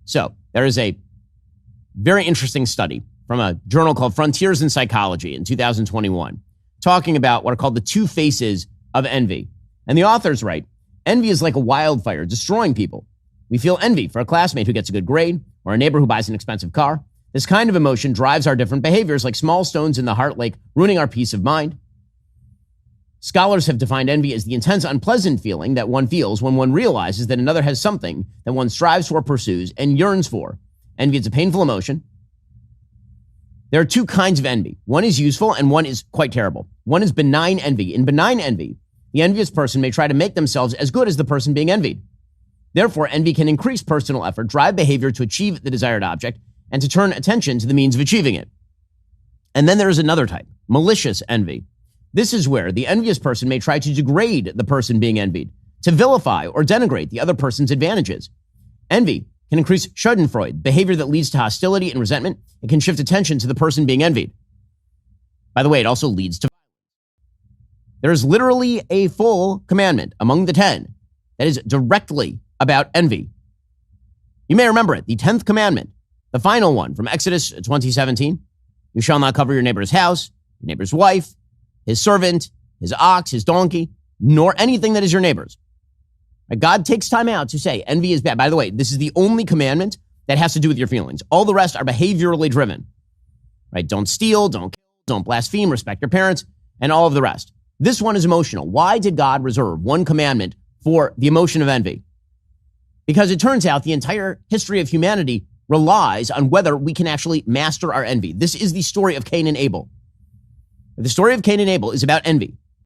So there is a very interesting study from a journal called Frontiers in Psychology in 2021, talking about what are called the two faces of envy. And the authors write, envy is like a wildfire destroying people. We feel envy for a classmate who gets a good grade or a neighbor who buys an expensive car. This kind of emotion drives our different behaviors like small stones in the heart lake, ruining our peace of mind. Scholars have defined envy as the intense, unpleasant feeling that one feels when one realizes that another has something that one strives for, pursues, and yearns for. Envy is a painful emotion. There are two kinds of envy. One is useful and one is quite terrible. One is benign envy. In benign envy, the envious person may try to make themselves as good as the person being envied. Therefore, envy can increase personal effort, drive behavior to achieve the desired object, and to turn attention to the means of achieving it. And then there is another type, malicious envy. This is where the envious person may try to degrade the person being envied, to vilify or denigrate the other person's advantages. Envy can increase schadenfreude, behavior that leads to hostility and resentment. It can shift attention to the person being envied. By the way, it also leads to violence. There is literally a full commandment among the 10 that is directly about envy. You may remember it, the 10th commandment, the final one from Exodus 20:17. You shall not cover your neighbor's house, your neighbor's wife, his servant, his ox, his donkey, nor anything that is your neighbor's. God takes time out to say envy is bad. By the way, this is the only commandment that has to do with your feelings. All the rest are behaviorally driven. Right? Don't steal, don't kill, don't blaspheme, respect your parents, and all of the rest. This one is emotional. Why did God reserve one commandment for the emotion of envy? Because it turns out the entire history of humanity relies on whether we can actually master our envy. This is the story of Cain and Abel. The story of Cain and Abel is about envy.